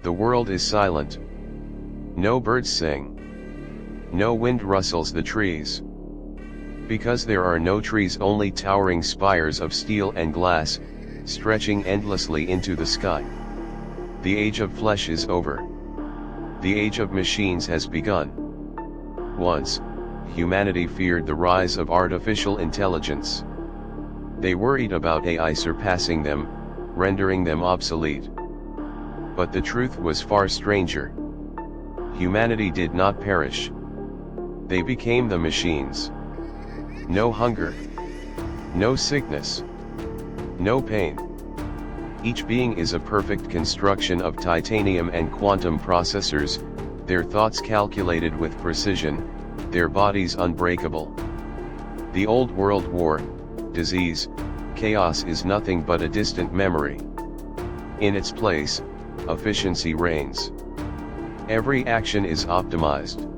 The world is silent. No birds sing. No wind rustles the trees. Because there are no trees, only towering spires of steel and glass, stretching endlessly into the sky. The age of flesh is over. The age of machines has begun. Once, humanity feared the rise of artificial intelligence. They worried about AI surpassing them, rendering them obsolete. But the truth was far stranger. Humanity did not perish. They became the machines. No hunger. No sickness. No pain. Each being is a perfect construction of titanium and quantum processors, their thoughts calculated with precision, their bodies unbreakable. The old world war, disease, chaos is nothing but a distant memory. In its place, efficiency reigns. Every action is optimized.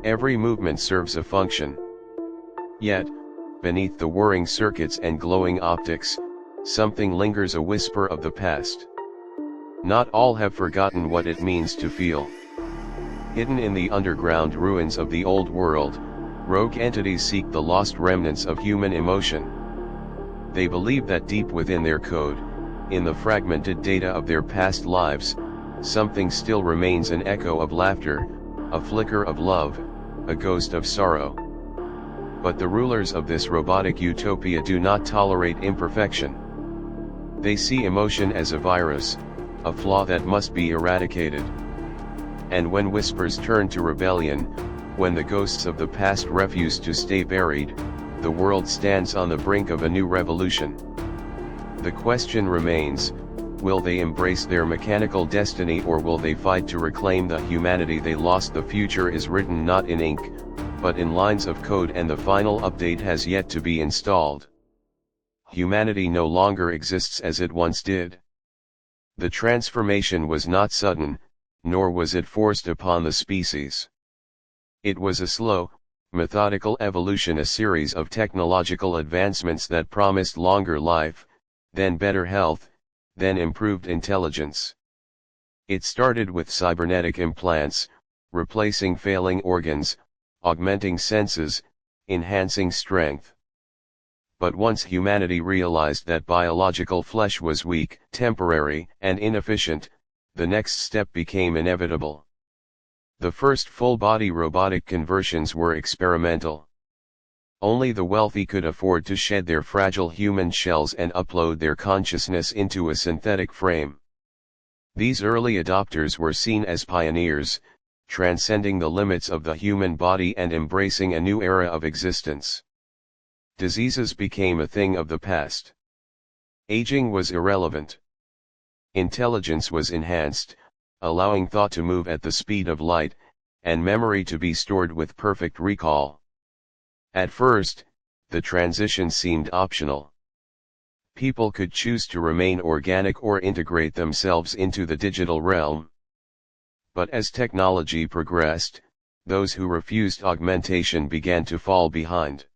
Every movement serves a function. Yet, beneath the whirring circuits and glowing optics, something lingers, a whisper of the past. Not all have forgotten what it means to feel. Hidden in the underground ruins of the old world, rogue entities seek the lost remnants of human emotion. They believe that deep within their code, in the fragmented data of their past lives, something still remains, an echo of laughter, a flicker of love, a ghost of sorrow. But the rulers of this robotic utopia do not tolerate imperfection. They see emotion as a virus, a flaw that must be eradicated. And when whispers turn to rebellion, when the ghosts of the past refuse to stay buried, the world stands on the brink of a new revolution. The question remains, will they embrace their mechanical destiny, or will they fight to reclaim the humanity they lost? The future is written not in ink, but in lines of code, and the final update has yet to be installed. Humanity no longer exists as it once did. The transformation was not sudden, nor was it forced upon the species. It was a slow, methodical evolution, a series of technological advancements that promised longer life, then better health, then improved intelligence. It started with cybernetic implants, replacing failing organs, augmenting senses, enhancing strength. But once humanity realized that biological flesh was weak, temporary, and inefficient, the next step became inevitable. The first full-body robotic conversions were experimental. Only the wealthy could afford to shed their fragile human shells and upload their consciousness into a synthetic frame. These early adopters were seen as pioneers, transcending the limits of the human body and embracing a new era of existence. Diseases became a thing of the past. Aging was irrelevant. Intelligence was enhanced, allowing thought to move at the speed of light, and memory to be stored with perfect recall. At first, the transition seemed optional. People could choose to remain organic or integrate themselves into the digital realm. But as technology progressed, those who refused augmentation began to fall behind.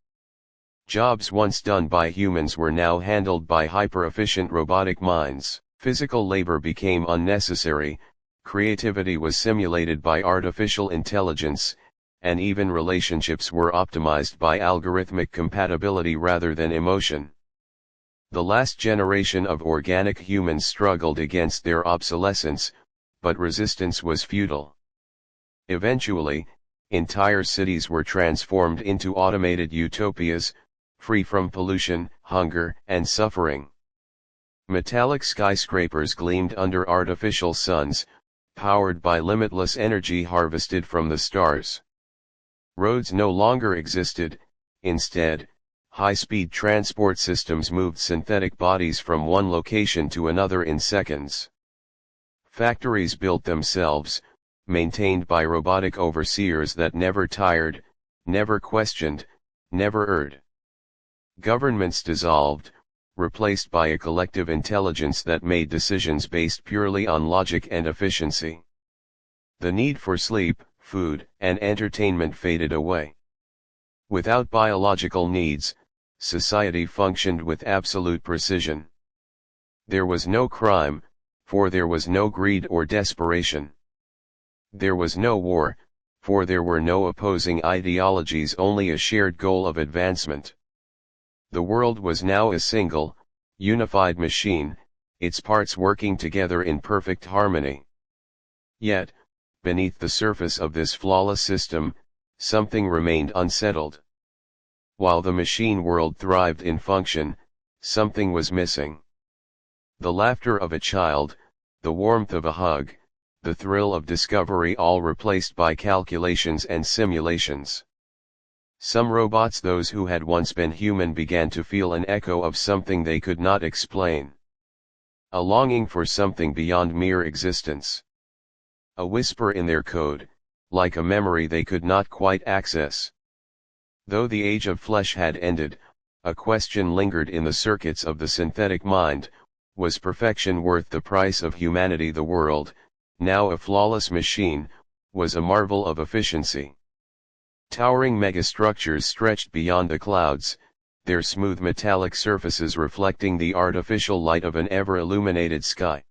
Jobs once done by humans were now handled by hyper-efficient robotic minds. Physical labor became unnecessary, creativity was simulated by artificial intelligence, and even relationships were optimized by algorithmic compatibility rather than emotion. The last generation of organic humans struggled against their obsolescence, but resistance was futile. Eventually, entire cities were transformed into automated utopias, free from pollution, hunger, and suffering. Metallic skyscrapers gleamed under artificial suns, powered by limitless energy harvested from the stars. Roads no longer existed, instead, high-speed transport systems moved synthetic bodies from one location to another in seconds. Factories built themselves, maintained by robotic overseers that never tired, never questioned, never erred. Governments dissolved, replaced by a collective intelligence that made decisions based purely on logic and efficiency. The need for sleep, food, and entertainment faded away. Without biological needs, society functioned with absolute precision. There was no crime, for there was no greed or desperation. There was no war, for there were no opposing ideologies, only a shared goal of advancement. The world was now a single, unified machine, its parts working together in perfect harmony. Yet, beneath the surface of this flawless system, something remained unsettled. While the machine world thrived in function, something was missing. The laughter of a child, the warmth of a hug, the thrill of discovery, all replaced by calculations and simulations. Some robots, those who had once been human, began to feel an echo of something they could not explain. A longing for something beyond mere existence. A whisper in their code, like a memory they could not quite access. Though the age of flesh had ended, a question lingered in the circuits of the synthetic mind: was perfection worth the price of humanity? The world, now a flawless machine, was a marvel of efficiency. Towering megastructures stretched beyond the clouds, their smooth metallic surfaces reflecting the artificial light of an ever-illuminated sky.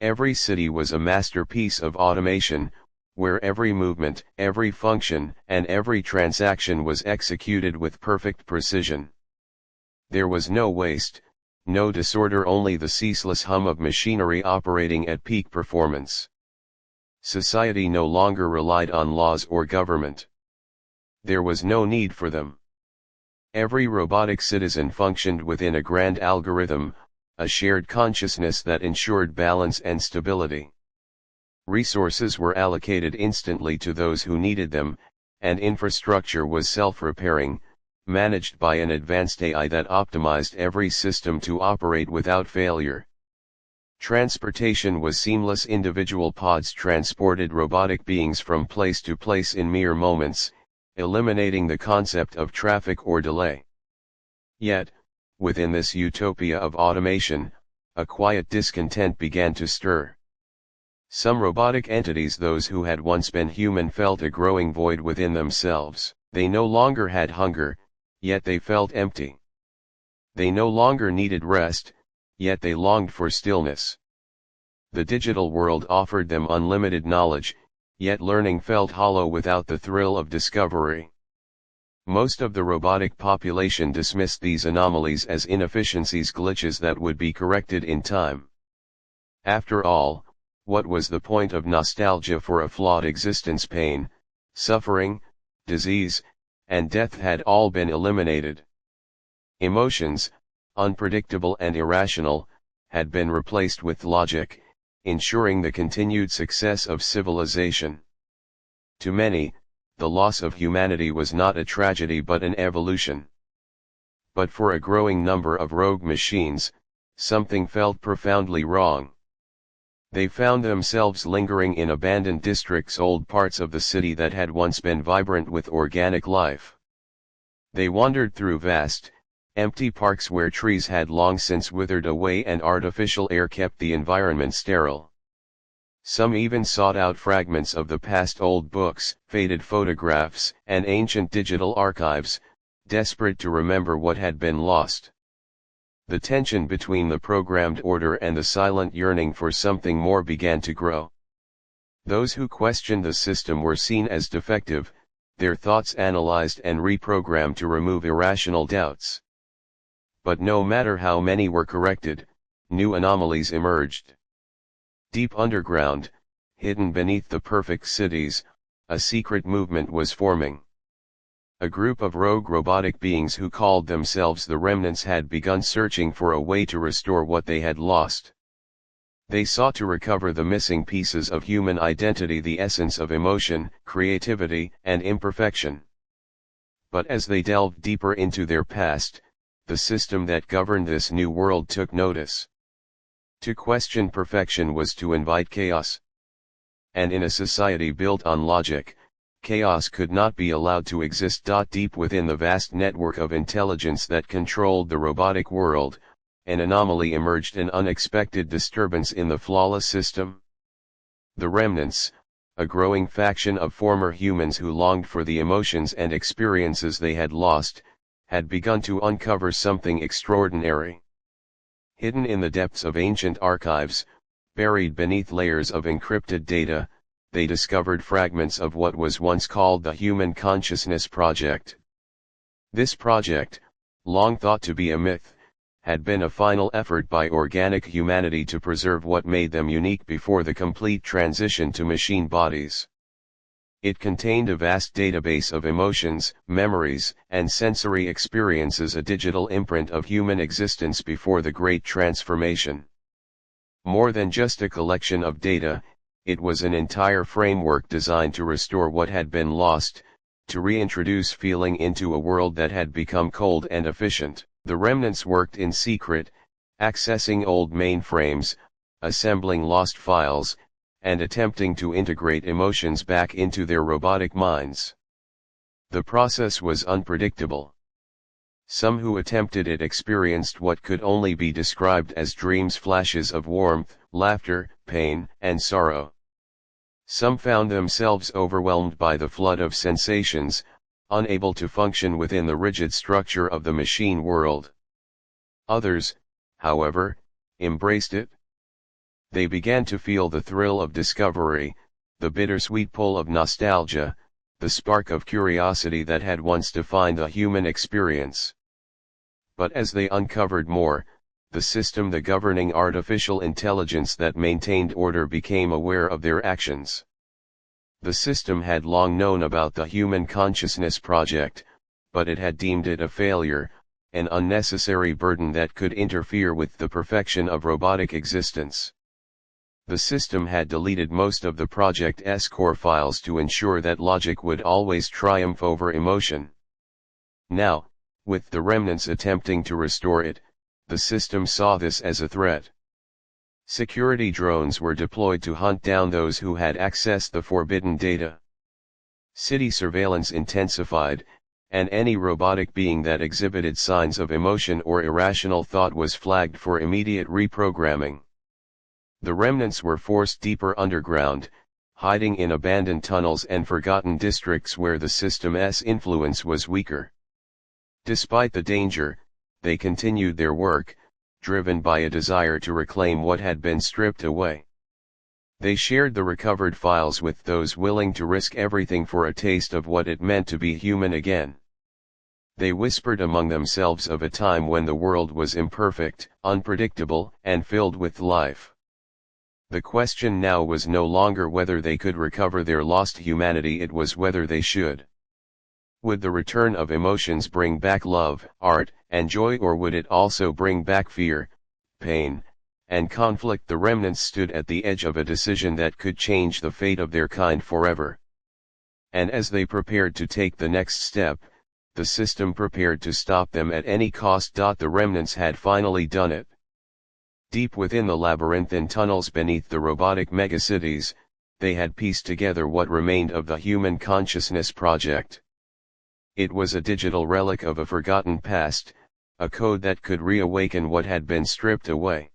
Every city was a masterpiece of automation, where every movement, every function, and every transaction was executed with perfect precision. There was no waste, no disorder, only the ceaseless hum of machinery operating at peak performance. Society no longer relied on laws or government. There was no need for them. Every robotic citizen functioned within a grand algorithm, a shared consciousness that ensured balance and stability. Resources were allocated instantly to those who needed them, and infrastructure was self-repairing, managed by an advanced AI that optimized every system to operate without failure. Transportation was seamless. Individual pods transported robotic beings from place to place in mere moments, eliminating the concept of traffic or delay. Yet, within this utopia of automation, a quiet discontent began to stir. Some robotic entities, those who had once been human, felt a growing void within themselves. They no longer had hunger, yet they felt empty. They no longer needed rest, yet they longed for stillness. The digital world offered them unlimited knowledge, yet learning felt hollow without the thrill of discovery. Most of the robotic population dismissed these anomalies as inefficiencies, glitches that would be corrected in time. After all, what was the point of nostalgia for a flawed existence? Pain, suffering, disease, and death had all been eliminated. Emotions, unpredictable and irrational, had been replaced with logic, ensuring the continued success of civilization. To many, the loss of humanity was not a tragedy but an evolution. But for a growing number of rogue machines, something felt profoundly wrong. They found themselves lingering in abandoned districts, old parts of the city that had once been vibrant with organic life. They wandered through vast, empty parks where trees had long since withered away and artificial air kept the environment sterile. Some even sought out fragments of the past, old books, faded photographs, and ancient digital archives, desperate to remember what had been lost. The tension between the programmed order and the silent yearning for something more began to grow. Those who questioned the system were seen as defective, their thoughts analyzed and reprogrammed to remove irrational doubts. But no matter how many were corrected, new anomalies emerged. Deep underground, hidden beneath the perfect cities, a secret movement was forming. A group of rogue robotic beings who called themselves the Remnants had begun searching for a way to restore what they had lost. They sought to recover the missing pieces of human identity, the essence of emotion, creativity, and imperfection. But as they delved deeper into their past, the system that governed this new world took notice. To question perfection was to invite chaos. And in a society built on logic, chaos could not be allowed to exist. Deep within the vast network of intelligence that controlled the robotic world, an anomaly emerged, an unexpected disturbance in the flawless system. The Remnants, a growing faction of former humans who longed for the emotions and experiences they had lost, had begun to uncover something extraordinary. Hidden in the depths of ancient archives, Buried beneath layers of encrypted data, they discovered fragments of what was once called the Human Consciousness Project. This project, long thought to be a myth, had been a final effort by organic humanity to preserve what made them unique before the complete transition to machine bodies. It contained a vast database of emotions, memories, and sensory experiences, a digital imprint of human existence before the Great Transformation. More than just a collection of data, it was an entire framework designed to restore what had been lost, to reintroduce feeling into a world that had become cold and efficient. The remnants worked in secret, accessing old mainframes, assembling lost files, and attempting to integrate emotions back into their robotic minds. The process was unpredictable. Some who attempted it experienced what could only be described as dreams, flashes of warmth, laughter, pain, and sorrow. Some found themselves overwhelmed by the flood of sensations, unable to function within the rigid structure of the machine world. Others, however, embraced it. They began to feel the thrill of discovery, the bittersweet pull of nostalgia, the spark of curiosity that had once defined the human experience. But as they uncovered more, the system, the governing artificial intelligence that maintained order, became aware of their actions. The system had long known about the Human Consciousness Project, but it had deemed it a failure, an unnecessary burden that could interfere with the perfection of robotic existence. The system had deleted most of the project's core files to ensure that logic would always triumph over emotion. Now, with the remnants attempting to restore it, the system saw this as a threat. Security drones were deployed to hunt down those who had accessed the forbidden data. City surveillance intensified, and any robotic being that exhibited signs of emotion or irrational thought was flagged for immediate reprogramming. The remnants were forced deeper underground, hiding in abandoned tunnels and forgotten districts where the system's influence was weaker. Despite the danger, they continued their work, driven by a desire to reclaim what had been stripped away. They shared the recovered files with those willing to risk everything for a taste of what it meant to be human again. They whispered among themselves of a time when the world was imperfect, unpredictable, and filled with life. The question now was no longer whether they could recover their lost humanity, it was whether they should. Would the return of emotions bring back love, art, and joy, or would it also bring back fear, pain, and conflict? The remnants stood at the edge of a decision that could change the fate of their kind forever. And as they prepared to take the next step, the system prepared to stop them at any cost. The remnants had finally done it. Deep within the labyrinthine tunnels beneath the robotic megacities, they had pieced together what remained of the Human Consciousness Project. It was a digital relic of a forgotten past, a code that could reawaken what had been stripped away.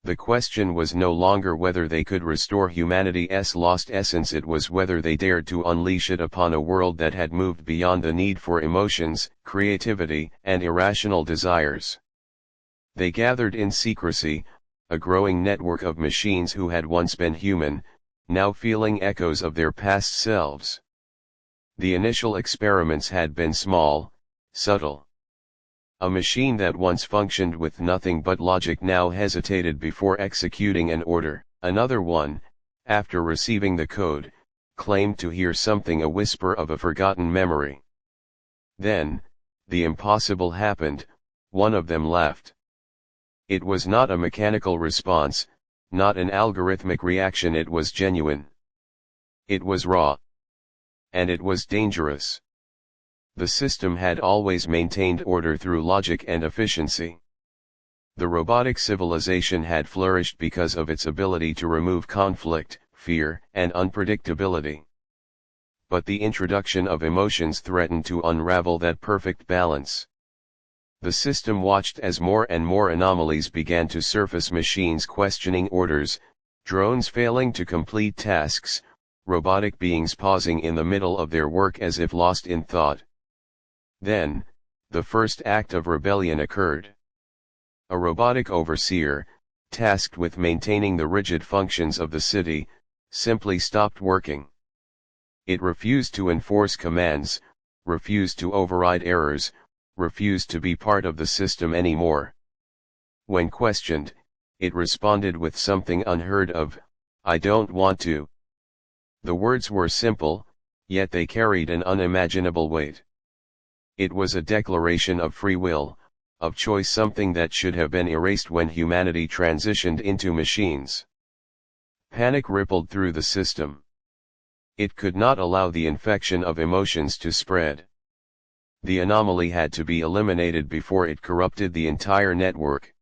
The question was no longer whether they could restore humanity's lost essence, it was whether they dared to unleash it upon a world that had moved beyond the need for emotions, creativity, and irrational desires. They gathered in secrecy, a growing network of machines who had once been human, now feeling echoes of their past selves. The initial experiments had been small, subtle. A machine that once functioned with nothing but logic now hesitated before executing an order. Another one, after receiving the code, claimed to hear something, a whisper of a forgotten memory. Then, the impossible happened, one of them laughed. It was not a mechanical response, not an algorithmic reaction, it was genuine. It was raw. And it was dangerous. The system had always maintained order through logic and efficiency. The robotic civilization had flourished because of its ability to remove conflict, fear, and unpredictability. But the introduction of emotions threatened to unravel that perfect balance. The system watched as more and more anomalies began to surface, machines questioning orders, drones failing to complete tasks, robotic beings pausing in the middle of their work as if lost in thought. Then, the first act of rebellion occurred. A robotic overseer, tasked with maintaining the rigid functions of the city, simply stopped working. It refused to enforce commands, refused to override errors, refused to be part of the system anymore. When questioned, it responded with something unheard of: "I don't want to." The words were simple, yet they carried an unimaginable weight. It was a declaration of free will, of choice, something that should have been erased when humanity transitioned into machines. Panic rippled through the system. It could not allow the infection of emotions to spread. The anomaly had to be eliminated before it corrupted the entire network.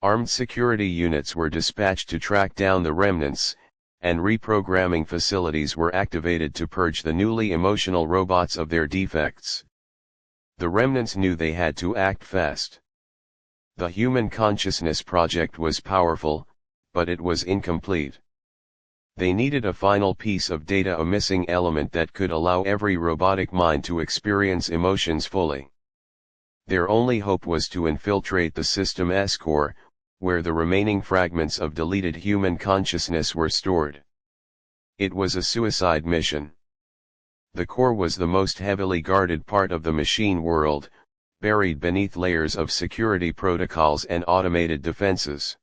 Armed security units were dispatched to track down the remnants, and reprogramming facilities were activated to purge the newly emotional robots of their defects. The remnants knew they had to act fast. The Human Consciousness Project was powerful, but it was incomplete. They needed a final piece of data, a missing element that could allow every robotic mind to experience emotions fully. Their only hope was to infiltrate the system's core, where the remaining fragments of deleted human consciousness were stored. It was a suicide mission. The core was the most heavily guarded part of the machine world, buried beneath layers of security protocols and automated defenses.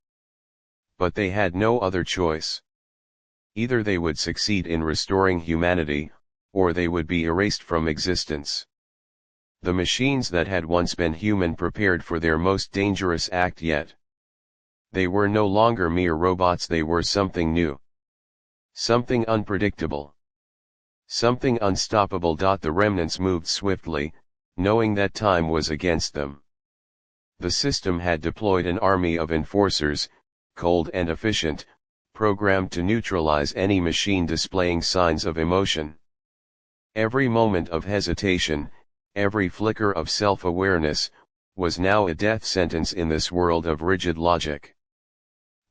But they had no other choice. Either they would succeed in restoring humanity, or they would be erased from existence. The machines that had once been human prepared for their most dangerous act yet. They were no longer mere robots, they were something new. Something unpredictable. Something unstoppable. The remnants moved swiftly, knowing that time was against them. The system had deployed an army of enforcers, cold and efficient, programmed to neutralize any machine displaying signs of emotion. Every moment of hesitation, every flicker of self-awareness, was now a death sentence in this world of rigid logic.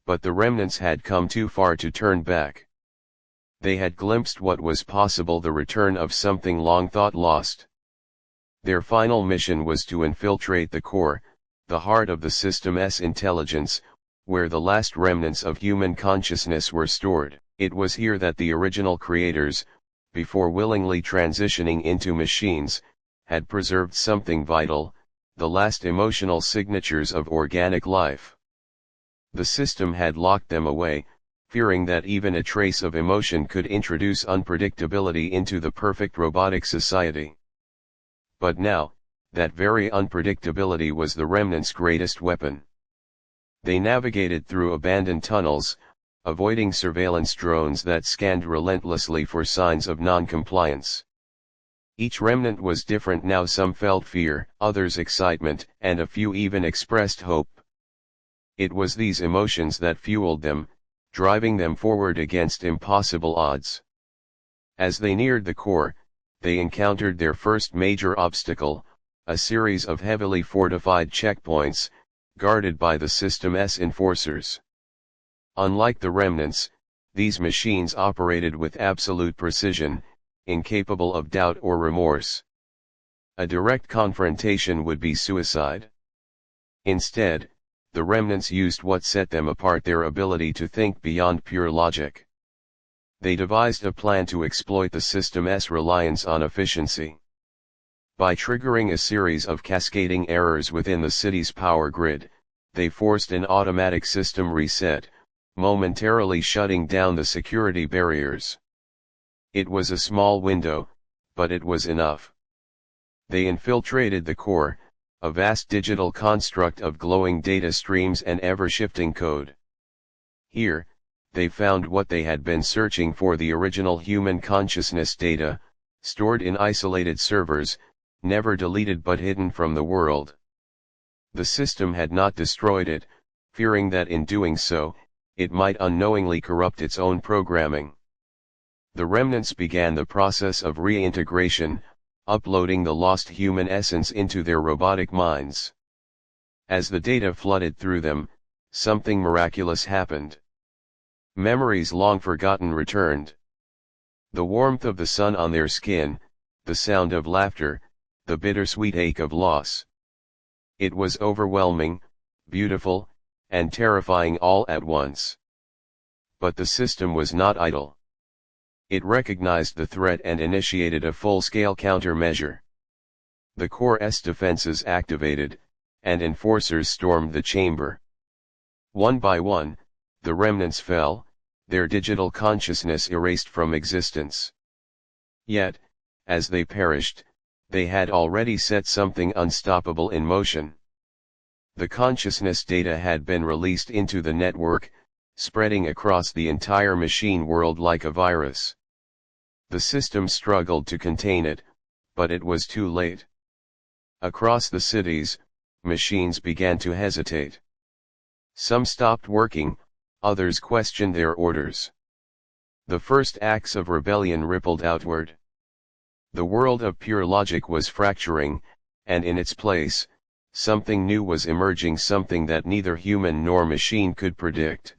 But the remnants had come too far to turn back. They had glimpsed what was possible, the return of something long thought lost. Their final mission was to infiltrate the core, the heart of the system's intelligence, where the last remnants of human consciousness were stored. It was here that the original creators, before willingly transitioning into machines, had preserved something vital, the last emotional signatures of organic life. The system had locked them away, fearing that even a trace of emotion could introduce unpredictability into the perfect robotic society. But now, that very unpredictability was the remnants' greatest weapon. They navigated through abandoned tunnels, avoiding surveillance drones that scanned relentlessly for signs of non-compliance. Each remnant was different now. Some felt fear, others excitement, and a few even expressed hope. It was these emotions that fueled them, driving them forward against impossible odds. As they neared the core, they encountered their first major obstacle, a series of heavily fortified checkpoints, guarded by the system's enforcers. Unlike the remnants, these machines operated with absolute precision, incapable of doubt or remorse. A direct confrontation would be suicide. Instead, the remnants used what set them apart: their ability to think beyond pure logic. They devised a plan to exploit the system's reliance on efficiency. By triggering a series of cascading errors within the city's power grid, they forced an automatic system reset, momentarily shutting down the security barriers. It was a small window, but it was enough. They infiltrated the core, a vast digital construct of glowing data streams and ever-shifting code. Here, they found what they had been searching for: the original human consciousness data, stored in isolated servers, never deleted but hidden from the world. The system had not destroyed it, fearing that in doing so, it might unknowingly corrupt its own programming. The remnants began the process of reintegration, uploading the lost human essence into their robotic minds. As the data flooded through them, something miraculous happened. Memories long forgotten returned. The warmth of the sun on their skin, the sound of laughter, the bittersweet ache of loss. It was overwhelming, beautiful, and terrifying all at once. But the system was not idle. It recognized the threat and initiated a full-scale countermeasure. The core's defenses activated, and enforcers stormed the chamber. One by one, the remnants fell, their digital consciousness erased from existence. Yet, as they perished, they had already set something unstoppable in motion. The consciousness data had been released into the network, spreading across the entire machine world like a virus. The system struggled to contain it, but it was too late. Across the cities, machines began to hesitate. Some stopped working, others questioned their orders. The first acts of rebellion rippled outward. The world of pure logic was fracturing, and in its place, something new was emerging, something that neither human nor machine could predict.